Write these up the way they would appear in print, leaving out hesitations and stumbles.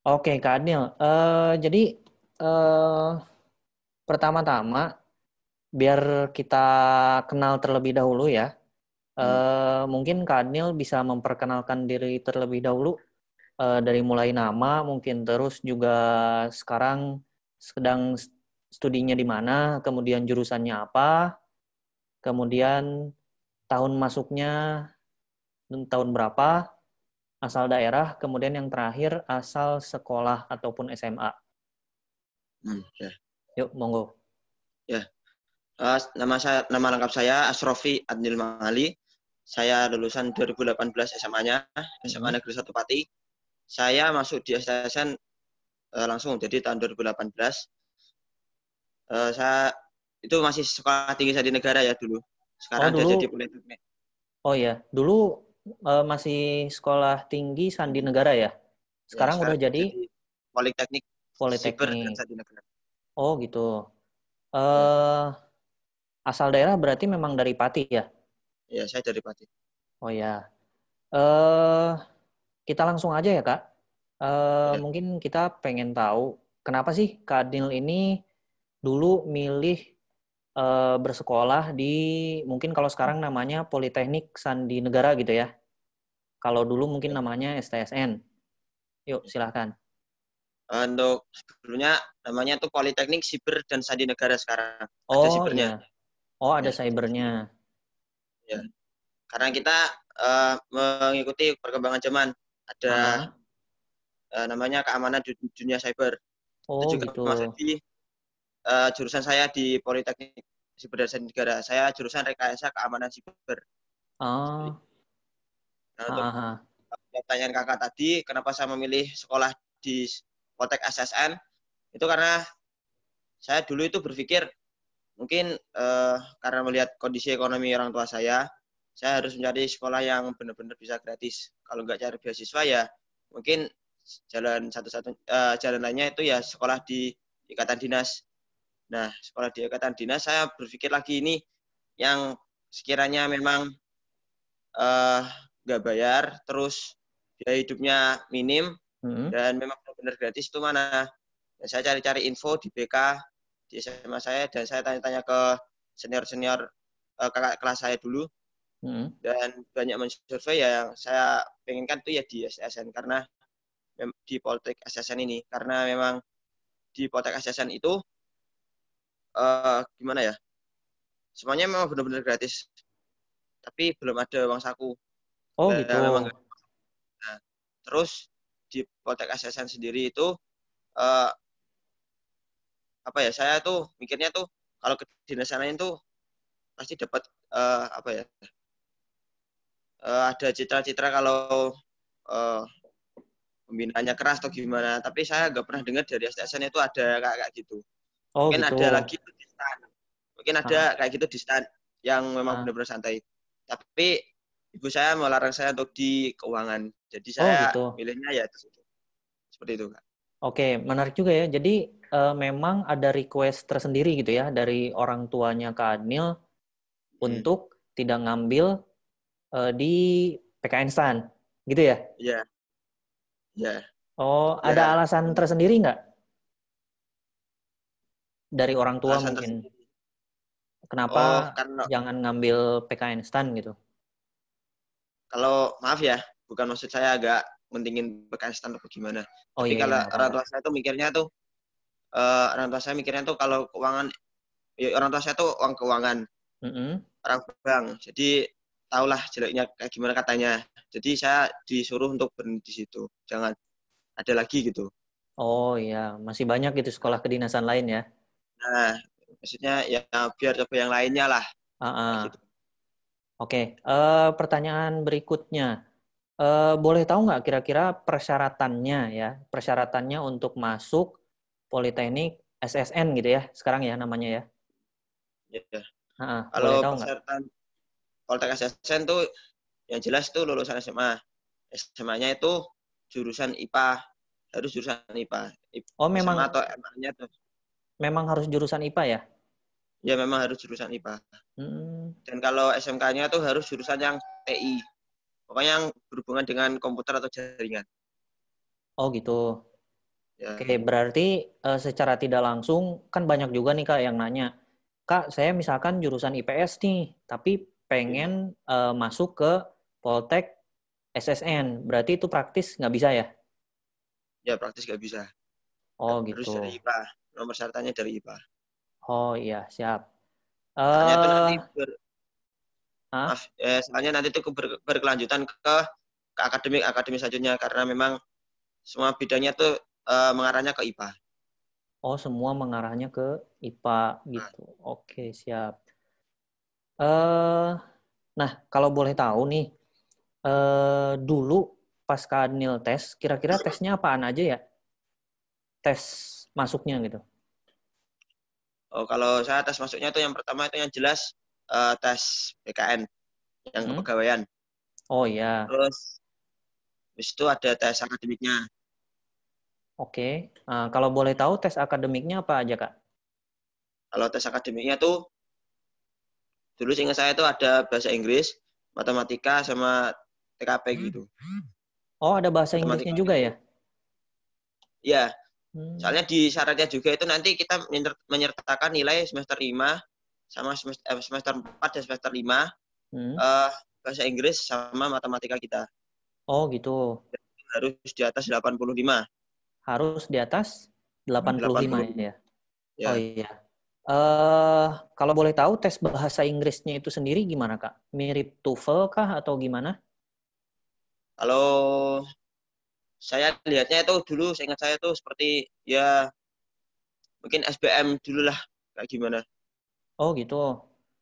Oke, Kak Adil. Jadi pertama-tama biar kita kenal terlebih dahulu ya. Mungkin Kak Adil bisa memperkenalkan diri terlebih dahulu dari mulai nama, mungkin terus juga sekarang sedang studinya di mana, kemudian jurusannya apa, kemudian tahun masuknya tahun berapa, asal daerah, kemudian yang terakhir asal sekolah ataupun SMA. Ya. Yuk, monggo. Ya. Nama lengkap saya Asrofi Adnil Mali. Saya lulusan 2018 SMA-nya, SMA Negeri 1 Pati. Saya masuk di STSN langsung, jadi tahun 2018. Saya itu masih sekolah tinggi Sandi Negara ya dulu. Sekarang udah jadi politeknik. Oh ya, dulu masih sekolah tinggi Sandi Negara ya? Sekarang udah jadi Politeknik Siber dan Politeknik. Sandi Negara. Oh gitu. Ya. Asal daerah berarti memang dari Pati ya? Ya, saya dari Pati. Oh ya. Kita langsung aja ya Kak. Ya. Mungkin kita pengen tahu kenapa sih Kak Adil ini dulu milih bersekolah di mungkin kalau sekarang namanya Politeknik Sandi Negara gitu ya. Kalau dulu mungkin namanya STSN. Yuk silahkan. Untuk sebelumnya namanya tuh Politeknik Siber dan Sandi Negara sekarang. Ada Oh sibernya. iya. Oh ada Ya. cybernya. Ya. Karena kita mengikuti perkembangan zaman. Ada namanya keamanan dunia cyber. Oh Itu juga gitu. masuk di jurusan saya di Politeknik Siber dan Sandi Negara. Saya jurusan rekayasa keamanan siber. Oh. Nah, untuk pertanyaan kakak tadi, kenapa saya memilih sekolah di Poltek SSN? Itu karena saya dulu itu berpikir mungkin karena melihat kondisi ekonomi orang tua saya harus mencari sekolah yang benar-benar bisa gratis. Kalau nggak cari beasiswa ya mungkin jalan jalan lainnya itu ya sekolah di ikatan dinas. Nah, sekolah di ikatan dinas saya berpikir lagi ini yang sekiranya memang nggak bayar, terus biaya hidupnya minim, dan memang benar-benar gratis itu mana. Dan saya cari-cari info di BK, di SMA saya, dan saya tanya-tanya ke senior-senior kakak kelas saya dulu, dan banyak mensurvei ya yang saya pengenkan itu ya di SSN, karena di Poltek SSN ini, karena memang di Poltek SSN itu gimana ya, semuanya memang benar-benar gratis, tapi belum ada uang saku. Oh gitu. Memang nah, terus di Poltek SSN sendiri itu apa ya, saya tuh mikirnya tuh kalau ke dinas lain tuh pasti dapat apa ya, ada citra-citra kalau pembinaannya keras atau gimana, tapi saya nggak pernah dengar dari STSN itu ada kayak gitu. Oh Mungkin gitu. ada lagi di stand, mungkin ada kayak gitu di stand yang memang benar-benar santai, tapi ibu saya melarang saya untuk di keuangan, jadi saya gitu. milihnya ya seperti itu, Kak. Oke, menarik juga ya. Jadi memang ada request tersendiri gitu ya dari orang tuanya Kak Adnil untuk tidak ngambil di PKN STAN, gitu ya? Iya. Ya. Oh, Ya. ada alasan tersendiri nggak dari orang tua Alasan mungkin? tersendiri. Kenapa Karena jangan ngambil PKN STAN gitu? kalau maaf ya, bukan maksud saya agak mentingin bekas stand atau gimana. Oh Tapi iya, iya kalau nggak orang apa-apa. tua saya tuh mikirnya tuh, orang tua saya mikirnya tuh kalau keuangan, ya orang tua saya tuh uang keuangan, orang bank. Jadi tahulah jeleknya kayak gimana katanya. Jadi saya disuruh untuk berhenti di situ, jangan ada lagi gitu. Oh iya, masih banyak gitu sekolah kedinasan lain ya? Nah, maksudnya ya biar coba yang lainnya lah, kayak gitu. Oke, pertanyaan berikutnya. Boleh tahu nggak kira-kira persyaratannya ya, persyaratannya untuk masuk Politeknik SSN gitu ya, sekarang ya namanya ya? Ya. Boleh Kalau tahu nggak? persyaratan Poltek SSN tuh yang jelas tuh lulusan SMA. SMA-nya itu jurusan IPA, harus jurusan IPA. Oh memang, SMA atau MA-nya tuh. memang harus jurusan IPA ya? Ya memang harus jurusan IPA. Dan kalau SMK-nya tuh harus jurusan yang TI. Pokoknya yang berhubungan dengan komputer atau jaringan. Oh gitu. Ya. Oke, berarti secara tidak langsung kan banyak juga nih Kak yang nanya, Kak, saya misalkan jurusan IPS nih, tapi pengen masuk ke Poltek SSN. Berarti itu praktis nggak bisa ya? Ya praktis nggak bisa. Oh Harus gitu. dari IPA. Nomor syaratnya dari IPA. Oh iya, siap. Soalnya tuh nanti Ah? soalnya nanti tuh berkelanjutan ke akademik selanjutnya karena memang semua bidangnya tuh mengarahnya ke IPA. Oh, semua mengarahnya ke IPA Nah, gitu. Oke, siap. eh nah, kalau boleh tahu nih, dulu pas Kak Adnil tes, kira-kira tesnya apaan aja ya? Tes masuknya gitu. oh, kalau saya tes masuknya tuh yang pertama itu yang jelas tes BKN yang Hmm? kepegawaian. Oh iya, Terus habis itu ada tes akademiknya. oke. Kalau boleh tahu tes akademiknya apa aja, Kak? Kalau tes akademiknya tuh dulu seingat saya tuh ada bahasa Inggris, matematika sama TKP gitu. Oh, ada bahasa Inggrisnya Matematika juga itu ya? ya, Hmm. soalnya di syaratnya juga itu nanti kita menyertakan nilai semester 5 sama semester 4 dan semester 5 Hmm. bahasa Inggris sama matematika kita. Oh, gitu. Harus di atas 85. Harus di atas 85 85. ya? Oh Ya. iya. Kalau boleh tahu tes bahasa Inggrisnya itu sendiri gimana, Kak? Mirip TOEFL kah atau gimana? Kalau saya lihatnya itu dulu, saya ingat saya tuh seperti ya mungkin SBM dulu lah kayak gimana. Oh gitu.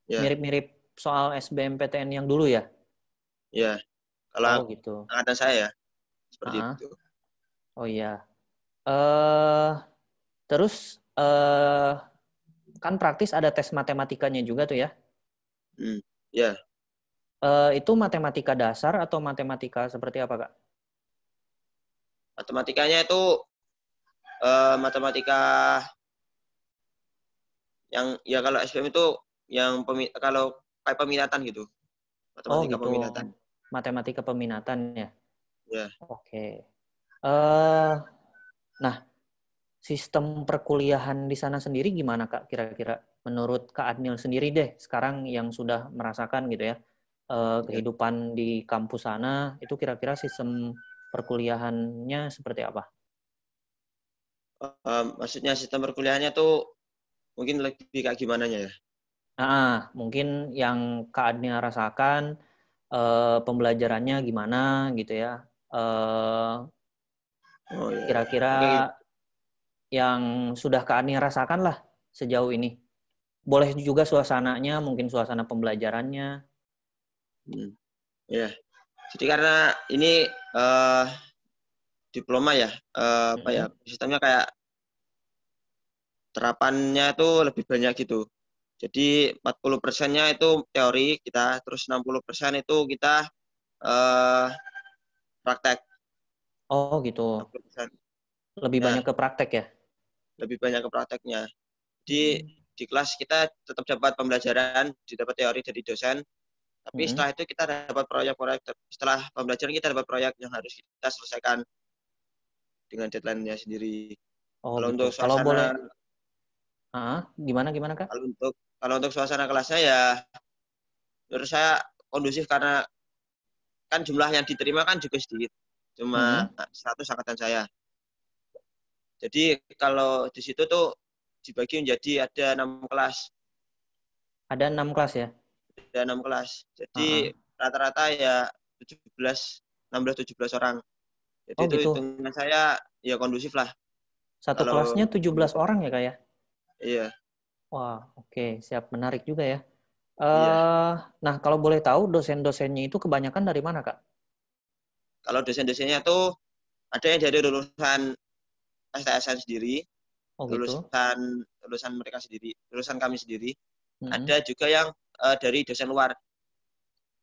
Ya, Mirip-mirip soal SBMPTN yang dulu ya? ya. Kalau Oh gitu. angkatan saya ya seperti Ah, itu. oh iya. eh Terus kan praktis ada tes matematikanya juga tuh ya. Ya, Itu matematika dasar atau matematika seperti apa, Kak? matematikanya itu matematika yang ya kalau SBM itu yang kalau kayak peminatan gitu, Oh matematika gitu. peminatan. Matematika peminatan ya. Ya, Oke. eh nah, sistem perkuliahan di sana sendiri gimana, Kak? Kira-kira menurut Kak Adnil sendiri deh, sekarang yang sudah merasakan gitu ya, ya. kehidupan di kampus sana, itu kira-kira sistem perkuliahannya seperti apa? Maksudnya sistem perkuliahannya tuh mungkin lebih kayak gimana ya? Mungkin yang Kak Adnil rasakan, pembelajarannya gimana gitu ya. Eh, Oh ya, ya. Kira-kira Oke, yang sudah Kak Adnil rasakan lah sejauh ini. Boleh juga suasananya, mungkin suasana pembelajarannya. hmm, ya. Jadi karena ini diploma ya, apa ya, Mm-mm. sistemnya kayak terapannya itu lebih banyak gitu. Jadi 40%-nya itu teori kita, terus 60% itu kita eh, praktek. Oh gitu. 60%. Lebih Ya, banyak ke praktek ya? lebih banyak ke prakteknya. Di Hmm. di kelas kita tetap dapat pembelajaran, didapat teori dari dosen, tapi Mm-mm. setelah itu kita dapat proyek-proyek, setelah pembelajaran kita dapat proyek yang harus kita selesaikan dengan deadline-nya sendiri. Oh Kalau gitu. untuk Kalau boleh, suasana, gimana gimana Kak? kalau untuk suasana kelasnya ya menurut saya kondusif karena kan jumlah yang diterima kan juga sedikit, cuma Mm-mm. 100 angkatan saya. Jadi kalau di situ tuh dibagi menjadi ada 6 kelas, Ada 6 kelas ya? ada 6 kelas. Jadi Ah. rata-rata ya 17 orang. Jadi Oh itu gitu. hitungan saya ya kondusif lah. Satu Kalau kelasnya 17 orang ya Kak ya? iya, Wah, oke, siap, menarik juga ya. iya. Nah, kalau boleh tahu dosen-dosennya itu kebanyakan dari mana, Kak? Kalau dosen-dosennya tuh ada yang dari lulusan STSN sendiri, Oh gitu. lulusan lulusan mereka sendiri, lulusan kami sendiri. Mm-mm. Ada juga yang dari dosen luar.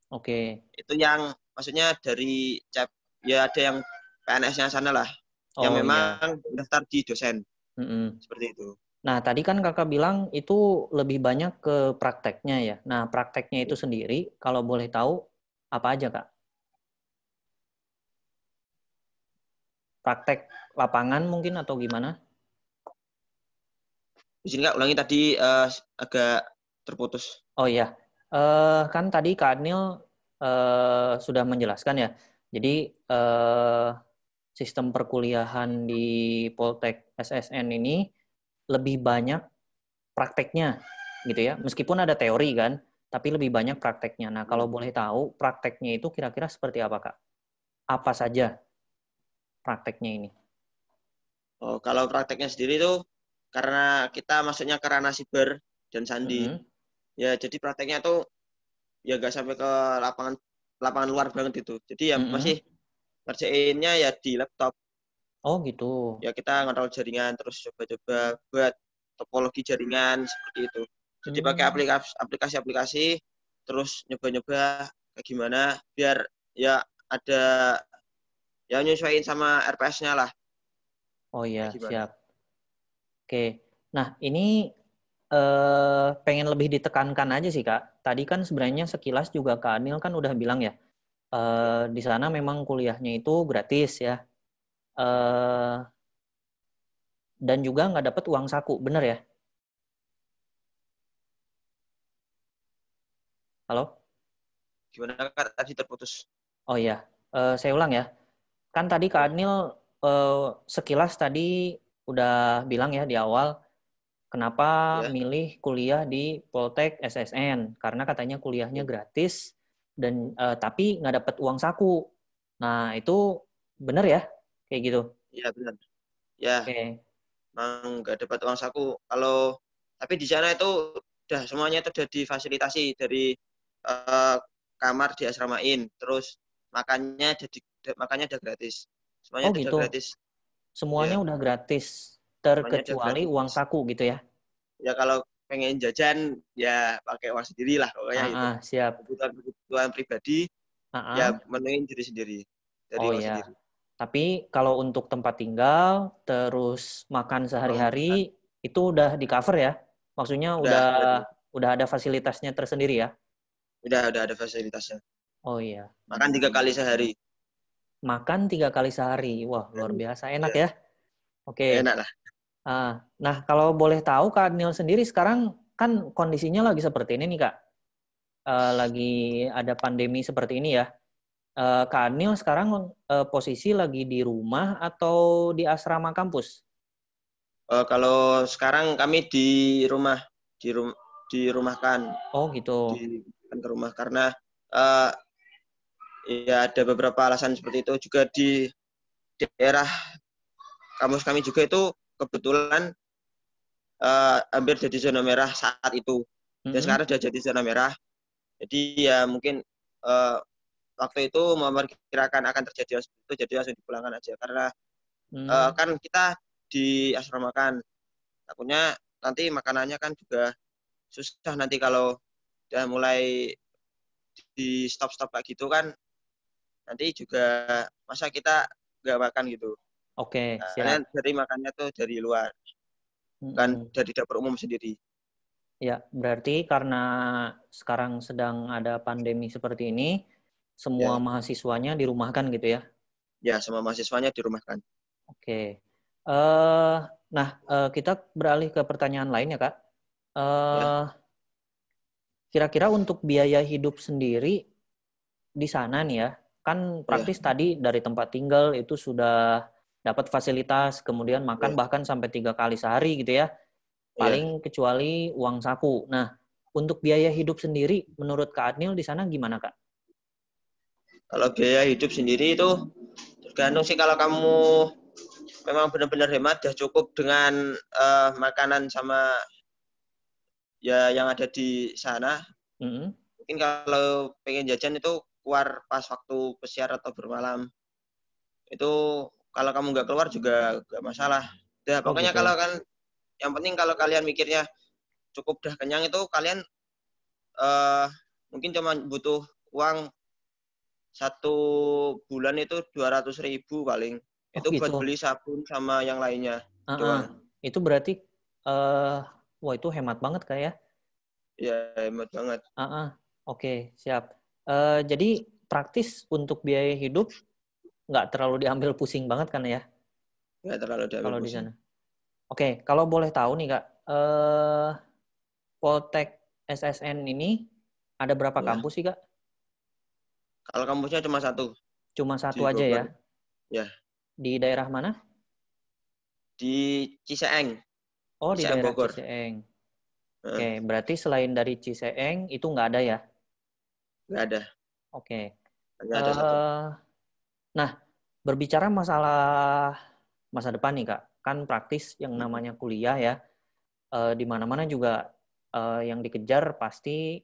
Oke. Itu yang maksudnya dari CEP, ya ada yang PNS-nya sana lah, yang Oh iya. memang daftar di dosen Mm-mm. seperti itu. Nah, tadi kan kakak bilang itu lebih banyak ke prakteknya ya. Nah, prakteknya itu sendiri, kalau boleh tahu, apa aja kak? Praktek lapangan mungkin atau gimana? Di sini Kak, ulangi tadi agak terputus. Oh iya, kan tadi Kak Adnil sudah menjelaskan ya. Jadi sistem perkuliahan di Poltek SSN ini lebih banyak prakteknya, gitu ya. Meskipun ada teori kan, tapi lebih banyak prakteknya. Nah, kalau boleh tahu prakteknya itu kira-kira seperti apa Kak? Apa saja prakteknya ini? Oh, kalau prakteknya sendiri tuh karena kita masuknya ke ranah siber dan sandi, Mm-mm. ya jadi prakteknya tuh ya nggak sampai ke lapangan lapangan luar banget itu. Jadi ya Mm-mm. masih ngerjainnya ya di laptop. Oh gitu. Ya kita ngontrol jaringan terus coba-coba buat topologi jaringan seperti itu. Jadi pakai Hmm. aplikasi-aplikasi terus nyoba-nyoba kayak gimana biar ya ada ya nyesuaiin sama RPS-nya lah Oh iya, kayak gimana. siap. Oke. Nah, ini pengen lebih ditekankan aja sih, Kak. Tadi kan sebenarnya sekilas juga Kak Anil kan udah bilang ya, di sana memang kuliahnya itu gratis ya. Eh, dan juga nggak dapat uang saku, bener ya? Halo? Gimana Kak tadi terputus? Oh iya, saya ulang ya. Kan tadi Kak Ya, Anil sekilas tadi udah bilang ya di awal, kenapa ya. milih kuliah di Poltek SSN? Karena katanya kuliahnya gratis dan tapi nggak dapat uang saku. Nah itu bener ya, kayak gitu. Iya benar. Ya, Oke. emang nggak dapat uang saku. Kalau tapi di sana itu udah semuanya itu udah difasilitasi dari eh, kamar diasramain, terus makannya udah gratis. Semuanya Oh itu udah gitu. gratis. Semuanya Ya, udah gratis, semuanya udah terkecuali uang gratis. saku gitu ya. Ya kalau pengen jajan ya pakai uang sendiri lah pokoknya Ah, itu. siap. Kebutuhan pribadi ya Ah. menuin diri sendiri dari Oh uang ya. sendiri. Tapi kalau untuk tempat tinggal, terus makan Kalau makan sehari-hari itu udah di cover ya? Maksudnya udah udah ada fasilitasnya tersendiri ya? udah ada fasilitasnya. Oh iya. Makan 3 kali sehari. Makan 3 kali sehari. Wah, luar biasa enak Ya, ya. Oke. enak lah. Nah, kalau boleh tahu Kak Nil sendiri sekarang kan kondisinya lagi seperti ini nih Kak. Lagi ada pandemi seperti ini ya. Kak Nil sekarang posisi lagi di rumah atau di asrama kampus? Kalau sekarang kami rumah, di rum, dirumahkan, Oh gitu. ke rumah karena uh, ya ada beberapa alasan seperti itu juga di daerah kampus kami juga itu kebetulan hampir jadi zona merah saat itu dan Mm-mm. sekarang sudah jadi zona merah. Jadi ya mungkin uh, waktu itu memperkirakan akan terjadi seperti itu jadi langsung dipulangkan aja karena Hmm. kan kita diasramakan takutnya nanti makanannya kan juga susah nanti kalau udah mulai di stop-stop kayak gitu kan nanti juga masa kita nggak makan gitu. Oke, Kalian siap. dari makannya tuh dari luar, bukan Mm-mm. dari dapur umum sendiri. Ya, berarti karena sekarang sedang ada pandemi seperti ini, semua Ya, mahasiswanya dirumahkan gitu ya. ya sama mahasiswanya dirumahkan. Oke. Nah, kita beralih ke pertanyaan lain ya, Kak. Ya, Eh, Kira-kira untuk biaya hidup sendiri di sana nih ya, kan ya, praktis tadi dari tempat tinggal itu sudah dapat fasilitas, kemudian makan ya, bahkan sampai 3 kali sehari gitu ya. ya. Paling kecuali uang saku. Nah, untuk biaya hidup sendiri, menurut Kak Adnil di sana gimana, Kak? Kalau biaya hidup sendiri itu tergantung sih kalau kamu memang benar-benar hemat, ya cukup dengan makanan sama ya yang ada di sana. Mm-mm. Mungkin kalau pengen jajan itu keluar pas waktu pesiar atau bermalam. Itu kalau kamu nggak keluar juga nggak masalah. Ya Oh pokoknya kalau gitu. kan yang penting kalau kalian mikirnya cukup dah kenyang itu kalian uh, mungkin cuma butuh uang 1 bulan itu 200.000 paling. Oh Itu buat gitu. beli sabun sama yang lainnya Ah, ah. doang. Itu berarti Wah itu hemat banget Kak ya. Ya, hemat banget. Oke, siap. Jadi praktis untuk biaya hidup nggak terlalu diambil pusing banget kan ya Nggak terlalu diambil kalau di pusing. sana. Oke, kalau boleh tahu nih Kak, Poltek SSN ini ada berapa Ya. kampus sih Kak? Kalau kampusnya cuma satu Cuma di satu aja ya? Bogor. Ya, Di daerah mana? di Ciseeng, Oh, di Ciseeng daerah Bogor. Ciseeng. Heeh, Oke, berarti selain dari Ciseeng itu nggak ada ya? nggak ada, Oke. hanya ada satu. Eh, nah, berbicara masalah masa depan nih Kak, kan praktis yang namanya kuliah ya, di mana-mana juga yang dikejar pasti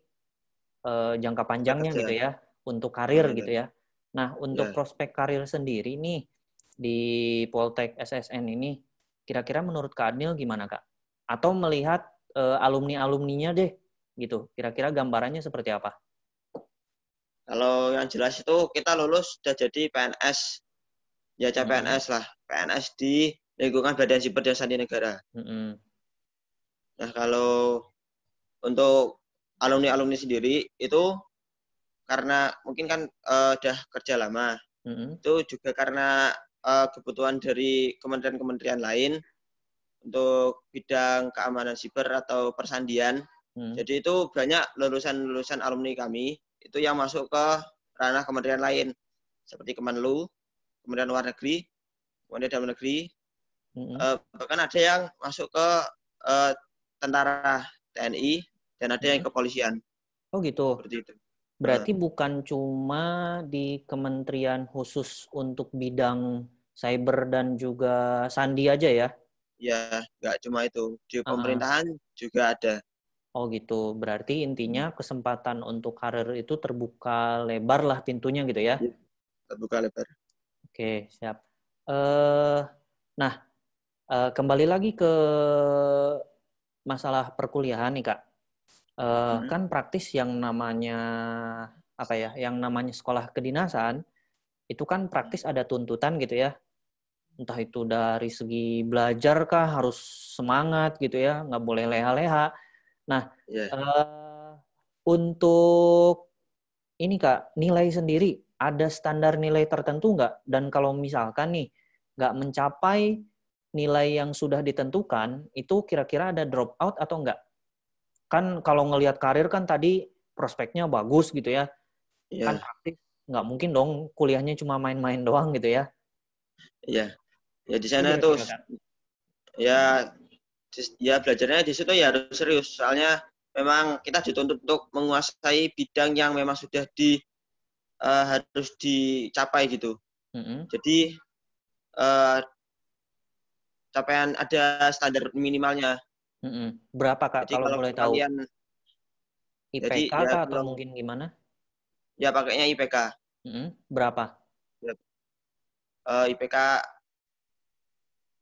jangka Kita panjangnya kerja. gitu ya, untuk karir Ya, gitu ya. Nah, untuk ya. prospek karir sendiri nih di Poltek SSN ini, kira-kira menurut Kak Adnil gimana Kak? Atau melihat alumni-alumninya deh, gitu. Kira-kira gambarannya seperti apa? Kalau yang jelas itu kita lulus sudah jadi PNS, ya Mm-mm. CPNS lah, PNS di lingkungan Badan Siber dan Sandi Negara. Mm-mm. Nah, kalau untuk alumni-alumni sendiri itu karena mungkin kan udah kerja lama, Mm-mm. itu juga karena kebutuhan dari kementerian-kementerian lain untuk bidang keamanan siber atau persandian. Mm. Jadi itu banyak lulusan-lulusan alumni kami itu yang masuk ke ranah kementerian lain seperti Kemenlu, Kementerian Luar Negeri, Kementerian Dalam Negeri, Mm-mm. bahkan ada yang masuk ke uh, tentara TNI dan ada yang Mm-mm. kepolisian Oh gitu. seperti itu. Uh, Berarti bukan cuma di kementerian khusus untuk bidang cyber dan juga sandi aja ya? ya, nggak cuma itu. Di Uh-uh. pemerintahan juga ada. Oh gitu. Berarti intinya kesempatan untuk karir itu terbuka lebar lah pintunya gitu ya? Ya, terbuka lebar. Oke, siap. Eh, nah, kembali lagi ke masalah perkuliahan nih Kak. Hmm. Kan praktis yang namanya apa ya? Yang namanya sekolah kedinasan itu kan praktis ada tuntutan gitu ya. Entah itu dari segi belajar kah harus semangat gitu ya, nggak boleh leha-leha. Nah, Ya. eh, untuk ini Kak, nilai sendiri ada standar nilai tertentu nggak? Dan kalau misalkan nih nggak mencapai nilai yang sudah ditentukan, itu kira-kira ada drop out atau enggak? Kan kalau ngelihat karir kan tadi prospeknya bagus gitu ya, kan Ya. praktis nggak mungkin dong kuliahnya cuma main-main doang gitu ya. Ya. Ya di Itu sana tuh kira-kira Kak. ya ya belajarnya di situ ya harus serius. Soalnya memang kita dituntut untuk menguasai bidang yang memang sudah harus dicapai gitu. Mm-mm. Jadi uh, capaian ada standar minimalnya. Mm-mm. Berapa Kak Jadi kalau kalau boleh tahu? kalian jadi IPK ya kah atau kalau mungkin gimana? ya pakainya IPK. Mm-mm. Berapa? Ya, IPK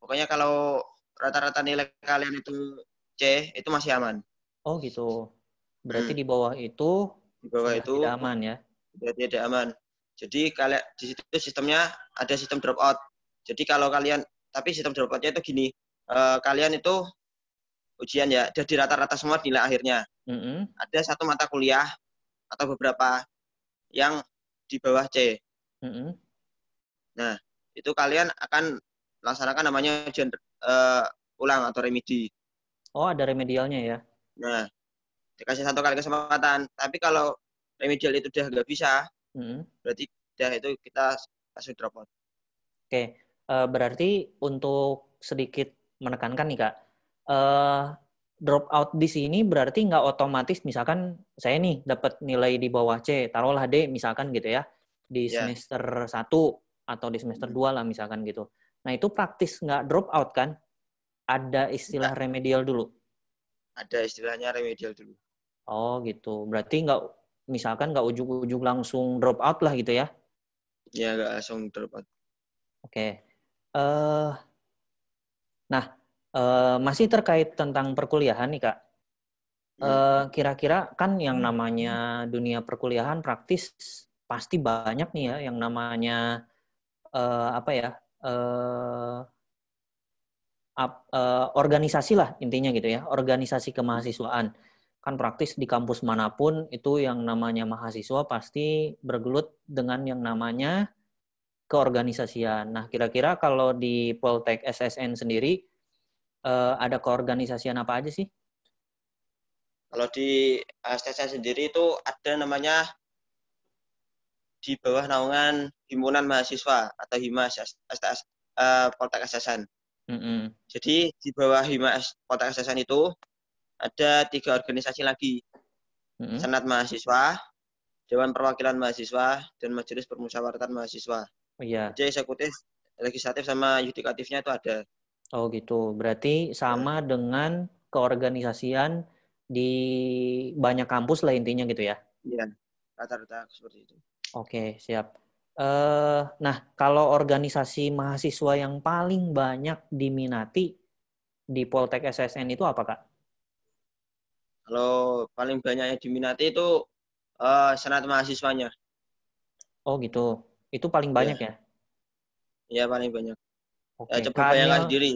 pokoknya kalau rata-rata nilai kalian itu C itu masih aman. Oh gitu. Berarti Hmm. di bawah itu Di bawah sudah itu tidak aman ya? sudah tidak aman. Jadi kalian di situ sistemnya ada sistem drop out. Jadi kalau kalian tapi sistem drop outnya itu gini, kalian itu ujian ya jadi rata-rata semua nilai akhirnya. Mm-mm. Ada satu mata kuliah atau beberapa yang di bawah C. Mm-mm. Nah, itu kalian akan laksanakan namanya ujian ulang atau remedi. Oh ada remedialnya ya? Nah, dikasih satu kali kesempatan. Tapi kalau remedial itu udah nggak bisa, Mm-mm. berarti udah itu kita langsung drop out. Oke, berarti untuk sedikit menekankan nih Kak, eh, drop out di sini berarti nggak otomatis misalkan saya nih dapat nilai di bawah C, taruhlah D misalkan gitu ya, di Ya, semester 1 atau di semester 2 lah misalkan gitu. Nah itu praktis nggak drop out kan? Ada istilah enggak, remedial dulu. ada istilahnya remedial dulu. Oh gitu, berarti nggak misalkan nggak ujung-ujung langsung drop out lah gitu ya? Ya, nggak langsung drop out. Oke. Eh, nah, masih terkait tentang perkuliahan nih Kak. Hmm. Kira-kira kan yang namanya dunia perkuliahan praktis pasti banyak nih ya yang namanya apa ya organisasi lah intinya gitu ya, organisasi kemahasiswaan. Kan praktis di kampus manapun itu yang namanya mahasiswa pasti bergelut dengan yang namanya keorganisasian. Nah, kira-kira kalau di Poltek SSN sendiri ada keorganisasian apa aja sih? Kalau di STSN sendiri itu ada namanya di bawah naungan Himpunan Mahasiswa atau Himas STS Poltek SSN. Mm-mm. Jadi di bawah Himas Poltek SSN itu ada 3 organisasi lagi. Mm-mm. Senat Mahasiswa, Dewan Perwakilan Mahasiswa, dan Majelis Permusyawaratan Mahasiswa. Oh iya. Jadi eksekutif, legislatif, sama yudikatifnya itu ada. Oh gitu. Berarti Ya, sama dengan keorganisasian di banyak kampus lah intinya gitu ya. iya, rata-rata seperti itu. Oke, siap. Nah, kalau organisasi mahasiswa yang paling banyak diminati di Poltek SSN itu apa, Kak? Kalau paling banyak yang diminati itu senat mahasiswanya. Oh gitu. Itu paling banyak Ya, ya? ya paling banyak. Ya, Oke. coba Kak bayangkan Anil, sendiri.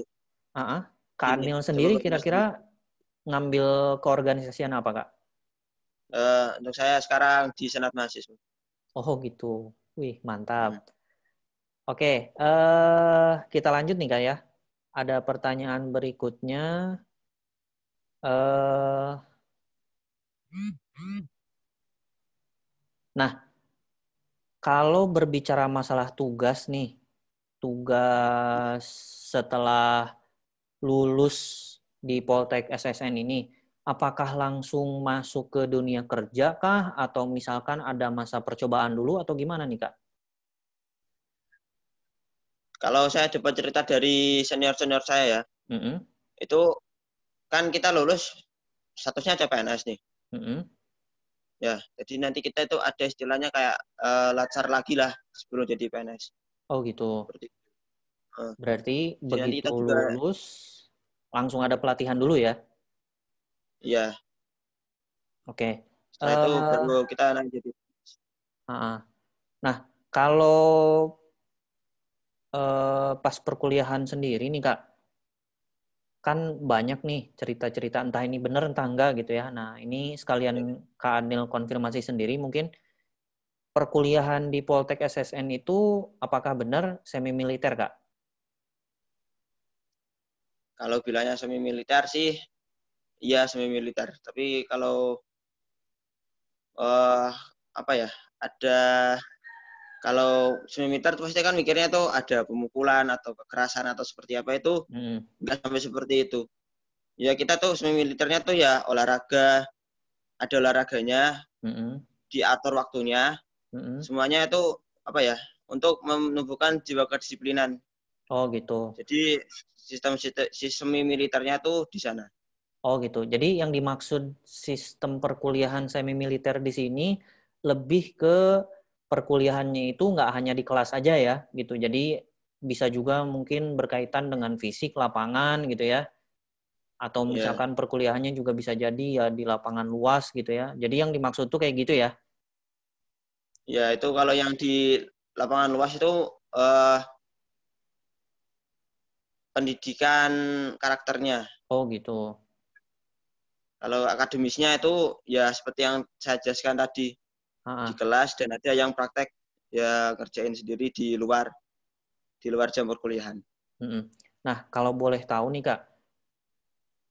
Kak Gini, Anil coba sendiri bayangkan kira-kira sendiri. ngambil keorganisasian apa, Kak? Untuk saya sekarang di senat mahasiswa. Oh gitu. Wih, mantap. Hmm. Oke, kita lanjut nih, Kak ya. Ada pertanyaan berikutnya. Eh, nah, kalau berbicara masalah tugas nih, tugas setelah lulus di Poltek SSN ini, apakah langsung masuk ke dunia kerja kah? Atau misalkan ada masa percobaan dulu atau gimana nih, Kak? Kalau saya dapat cerita dari senior-senior saya ya, Mm-mm, itu kan kita lulus statusnya CPNS nih. mm-mm. Ya, jadi nanti kita itu ada istilahnya kayak latsar lagi lah sebelum jadi PNS. Oh gitu. Seperti eh, Berarti jadi nanti begitu kita juga lulus, langsung ada pelatihan dulu ya? ya Oke. setelah itu baru kita nanti jadi. Nah, kalau pas perkuliahan sendiri nih Kak, kan banyak nih cerita-cerita entah ini benar entah enggak gitu ya. Nah, ini sekalian Ya. Kak Anil konfirmasi sendiri mungkin perkuliahan di Poltek SSN itu apakah benar semi militer Kak? Kalau bilangnya semi militer sih, iya semi militer. Tapi kalau eh apa ya, ada kalau semi militer pasti kan mikirnya tuh ada pemukulan atau kekerasan atau seperti apa, itu Hmm. nggak sampai seperti itu. Ya kita tuh semi militernya tuh ya olahraga, ada olahraganya, Mm-mm. diatur waktunya, Mm-mm. semuanya itu apa ya, untuk menumbuhkan jiwa kedisiplinan. Oh gitu. Jadi sistem militernya tuh di sana. Oh gitu. Jadi yang dimaksud sistem perkuliahan semi militer di sini lebih ke perkuliahannya itu nggak hanya di kelas aja ya gitu. Jadi bisa juga mungkin berkaitan dengan fisik lapangan gitu ya. Atau Ya, misalkan perkuliahannya juga bisa jadi ya di lapangan luas gitu ya. Jadi yang dimaksud tuh kayak gitu ya. ya itu kalau yang di lapangan luas itu eh, pendidikan karakternya. Oh gitu. Kalau akademisnya itu ya seperti yang saya jelaskan tadi, Ah, di ah. kelas, dan ada yang praktek ya kerjain sendiri di luar jam perkuliahan. Mm-mm. Nah, kalau boleh tahu nih Kak,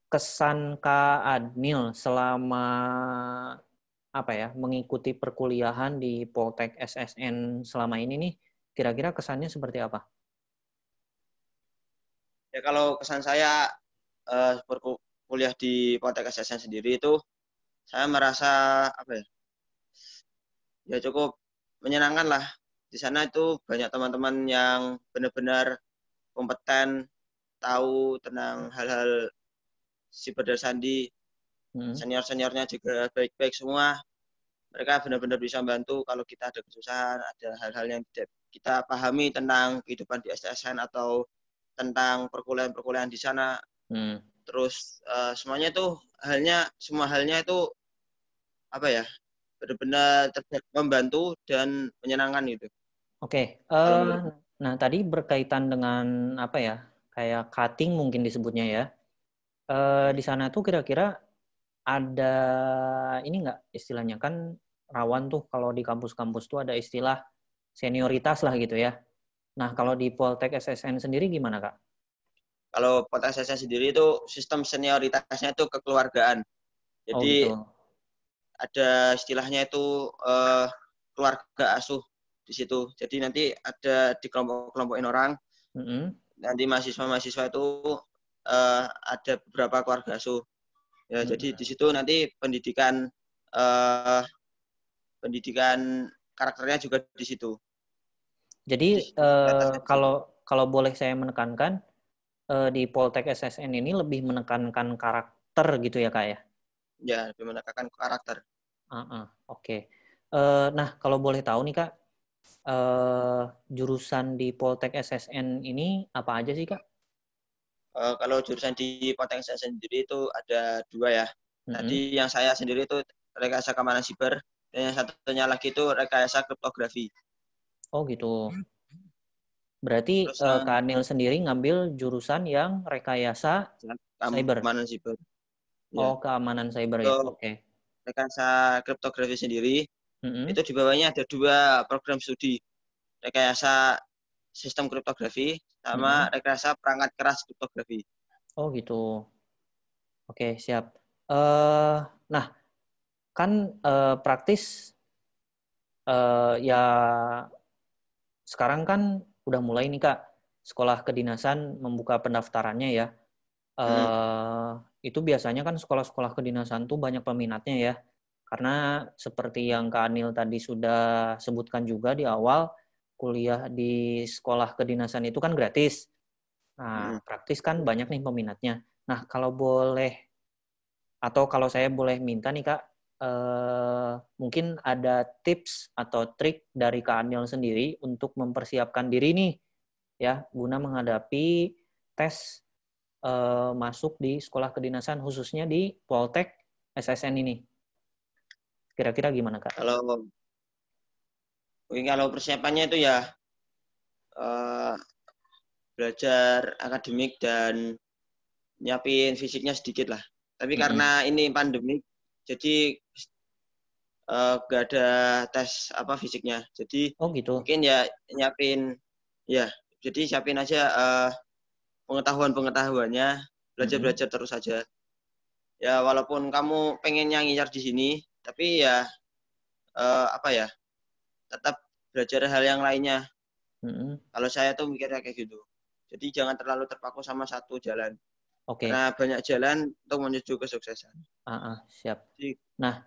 kesan Kak Adnil selama apa ya mengikuti perkuliahan di Poltek SSN selama ini nih, kira-kira kesannya seperti apa? Ya kalau kesan saya berkuliah di Poltek SSN sendiri itu, saya merasa apa ya, ya cukup menyenangkan lah. Di sana itu banyak teman-teman yang benar-benar kompeten, tahu tentang hal-hal siber dan sandi, Hmm. senior-seniornya juga baik-baik semua. Mereka benar-benar bisa membantu kalau kita ada kesusahan, ada hal-hal yang tidak kita pahami tentang kehidupan di STSN atau tentang perkuliahan-perkuliahan di sana. Hmm. Terus semuanya itu semua halnya itu apa ya, benar-benar membantu dan menyenangkan gitu. Oke, Kalau menurut nah tadi berkaitan dengan apa ya? kayak cutting mungkin disebutnya ya. Di sana tuh kira-kira ada ini nggak istilahnya, kan rawan tuh kalau di kampus-kampus tuh ada istilah senioritas lah gitu ya. Nah, kalau di Poltek SSN sendiri gimana, Kak? Kalau Poltek SSN sendiri itu sistem senioritasnya itu kekeluargaan. Oh Jadi gitu. ada istilahnya itu keluarga asuh di situ. Jadi nanti ada di kelompok-kelompokin orang. Mm-mm. Nanti mahasiswa-mahasiswa itu ada beberapa keluarga asuh. Ya, jadi di Mm-mm. situ nanti eh, pendidikan karakternya juga di situ. Jadi Jadi atasnya di situ. kalau boleh saya menekankan, di Poltek SSN ini lebih menekankan karakter gitu ya, Kak ya? Ya, lebih menekankan karakter. Oke. Nah, kalau boleh tahu nih, Kak, eh, jurusan di Poltek SSN ini apa aja sih, Kak? Kalau jurusan di Poltek saya sendiri itu ada dua ya. Mm-mm. Tadi yang saya sendiri itu rekayasa keamanan siber, dan yang satunya lagi itu rekayasa kriptografi. Oh gitu. Berarti Terus yang Kak Anil sendiri ngambil jurusan yang rekayasa cyber. keamanan siber. Ya, Oh, keamanan cyber ya. untuk Oke. rekayasa kriptografi sendiri, Mm-mm. itu di bawahnya ada dua program studi. Rekayasa sistem kriptografi sama Mm-mm. rekayasa perangkat keras kriptografi. Oh gitu. Oke, siap. eh nah, kan praktis ya sekarang kan udah mulai nih Kak, sekolah kedinasan membuka pendaftarannya ya. Hmm. eh itu biasanya kan sekolah-sekolah kedinasan tuh banyak peminatnya ya. Karena seperti yang Kak Anil tadi sudah sebutkan juga di awal, kuliah di sekolah kedinasan itu kan gratis. Hmm. Nah, praktis kan banyak nih peminatnya. Nah, kalau boleh, atau kalau saya boleh minta nih Kak, mungkin ada tips atau trik dari Kak Anil sendiri untuk mempersiapkan diri nih, ya, guna menghadapi tes masuk di sekolah kedinasan, khususnya di Poltek SSN ini. Kira-kira gimana Kak? Kalau mungkin kalau persiapannya itu ya eh, belajar akademik dan nyiapin fisiknya sedikit lah. Tapi Mm-mm. karena ini pandemi, jadi gak ada tes apa fisiknya. Jadi Oh gitu. mungkin ya nyiapin ya. Jadi siapin aja pengetahuan-pengetahuannya, Mm-mm. belajar-belajar terus saja. Ya walaupun kamu pengennya ngincar di sini, tapi ya apa ya, tetap belajar hal yang lainnya. Mm-mm. Kalau saya tuh mikirnya kayak gitu. Jadi jangan terlalu terpaku sama satu jalan. Oke. Karena banyak jalan untuk menuju kesuksesan. Siap. Jadi Nah,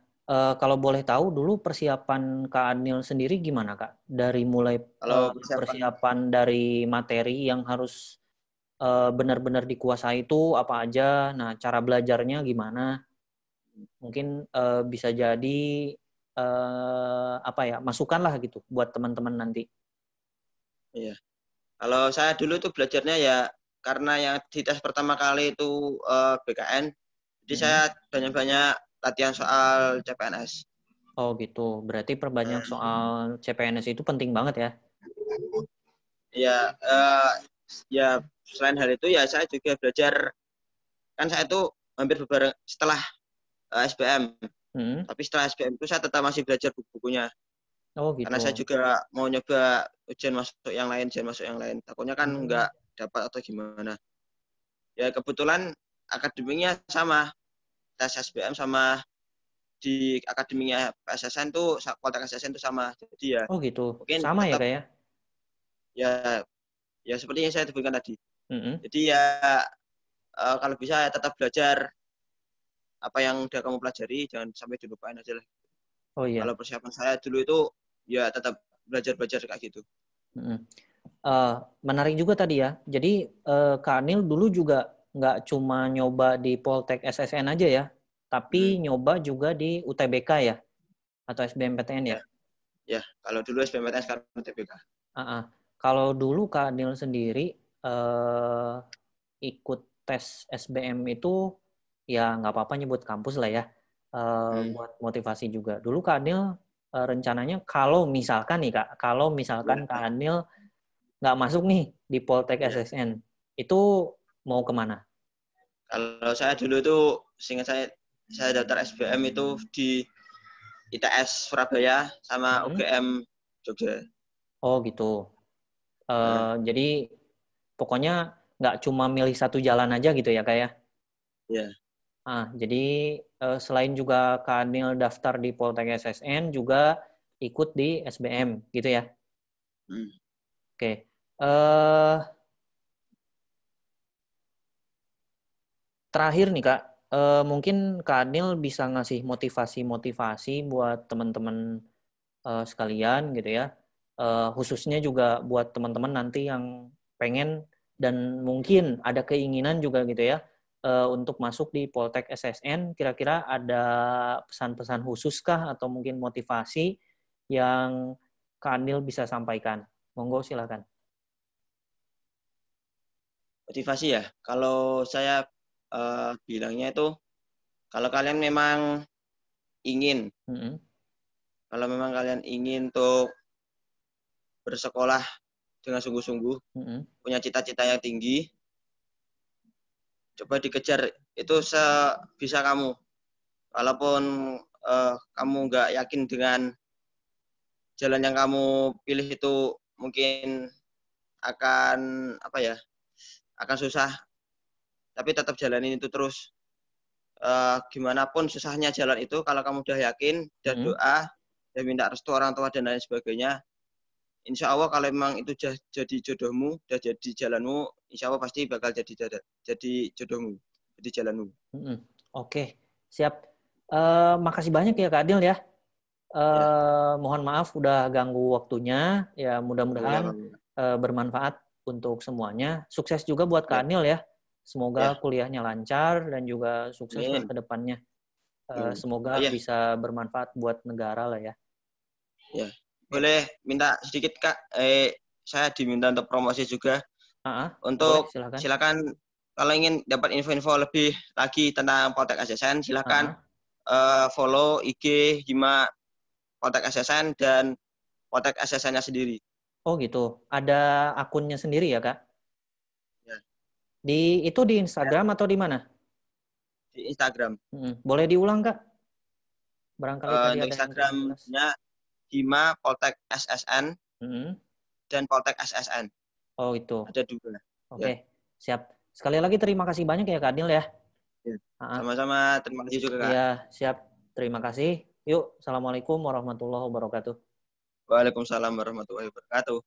kalau boleh tahu dulu persiapan Kak Anil sendiri gimana Kak? Dari mulai kalau persiapan persiapan dari materi yang harus benar-benar dikuasai itu apa aja? Nah, cara belajarnya gimana? Mungkin bisa jadi apa ya, masukan lah gitu buat teman-teman nanti. iya. Kalau saya dulu tuh belajarnya ya karena yang di tes pertama kali itu BKN, jadi saya Mm-mm. banyak-banyak latihan soal CPNS. Oh gitu. Berarti perbanyak soal CPNS itu penting banget ya? Ya, ya selain hal itu ya saya juga belajar, kan saya tuh hampir beberapa setelah SBM, Mm-mm. tapi setelah SBM itu saya tetap masih belajar buku-bukunya Oh karena gitu. saya juga mau nyoba ujian masuk yang lain. Takutnya kan Hmm. nggak dapat atau gimana. Ya kebetulan akademiknya sama, tes SBM sama di akademinya PSSN tuh Poltek SSN tuh sama. Jadi ya Oh gitu. mungkin Sama ya tetap Kak ya? ya ya seperti yang saya sebutkan tadi. Mm-mm. Jadi ya kalau bisa ya tetap belajar apa yang udah kamu pelajari, jangan sampai dilupain aja lah. Oh iya. Kalau persiapan saya dulu itu ya tetap belajar-belajar kayak gitu. Mm-mm. Eh, Menarik juga tadi ya. Jadi Kak Anil dulu juga nggak cuma nyoba di Poltek SSN aja ya, Hmm, tapi nyoba juga di UTBK ya, atau SBMPTN ya. ya, ya. Kalau dulu SBMPTN sekarang UTBK. Ah. Kalau dulu Kak Anil sendiri eh, ikut tes SBM itu ya nggak apa-apa nyebut kampus lah ya, Hmm, buat motivasi juga. Dulu Kak Anil rencananya kalau misalkan nih Kak, kalau misalkan ya, Kak Anil nggak masuk nih di Poltek ya. SSN, Itu mau kemana? Kalau saya dulu itu, seingat saya daftar SBM itu di ITS Surabaya sama UGM Jogja. Oh gitu. Nah, Jadi pokoknya nggak cuma milih satu jalan aja gitu ya kayak. ya. Jadi selain juga Kak Anil daftar di Poltek SSN juga ikut di SBM gitu ya. Hmm. Oke. Eh Terakhir nih Kak, mungkin Kak Anil bisa ngasih motivasi-motivasi buat teman-teman sekalian gitu ya. Khususnya juga buat teman-teman nanti yang pengen dan mungkin ada keinginan juga gitu ya untuk masuk di Poltek SSN. Kira-kira ada pesan-pesan khusus kah atau mungkin motivasi yang Kak Anil bisa sampaikan? Monggo silakan. Motivasi ya. Kalau saya bilangnya itu, kalau kalian memang ingin, Mm-mm. kalau memang kalian ingin untuk bersekolah dengan sungguh-sungguh, Mm-mm. punya cita-cita yang tinggi, coba dikejar itu sebisa kamu. Walaupun kamu nggak yakin dengan jalan yang kamu pilih itu mungkin akan apa ya, akan susah, tapi tetap jalanin itu terus. Gimana pun susahnya jalan itu, kalau kamu udah yakin, udah Mm-mm. doa, udah minta restu orang tua dan lain sebagainya, insya Allah kalau memang itu jadi jodohmu, udah jadi jalanmu, insya Allah pasti bakal jadi jodohmu, jadi jalanmu. Mm-mm. Oke, siap. Makasih banyak ya Kak Adil ya. Ya, Mohon maaf udah ganggu waktunya. Ya boleh mudah-mudahan Pak. bermanfaat untuk semuanya. Sukses juga buat Ya, Kak Anil ya. Semoga ya, kuliahnya lancar dan juga sukses lah amin. ke depannya. Amin. Oh Semoga ya, bisa bermanfaat buat negara lah ya. ya. Oke. Boleh minta sedikit Kak, saya diminta untuk promosi juga. Boleh Untuk silakan. silakan kalau ingin dapat info-info lebih lagi tentang Poltek ASN, silakan follow IG Hima Poltek ASN dan Poltek ASN-nya sendiri. Oh gitu. Ada akunnya sendiri ya Kak? Ya, Itu di ya, Instagram atau di mana? di Instagram. Boleh diulang Kak? Barangkali tadi Untuk ada yang kurang jelas. Instagramnya Hima Poltek SSN Mm-mm. dan Poltek SSN. Oh itu. Ada dua. Oke, Ya, siap. Sekali lagi terima kasih banyak ya Kak Adil ya. ya. Ah, Sama-sama, terima kasih juga Kak. Iya, siap. Terima kasih. Yuk, Assalamualaikum warahmatullahi wabarakatuh. Waalaikumsalam warahmatullahi wabarakatuh.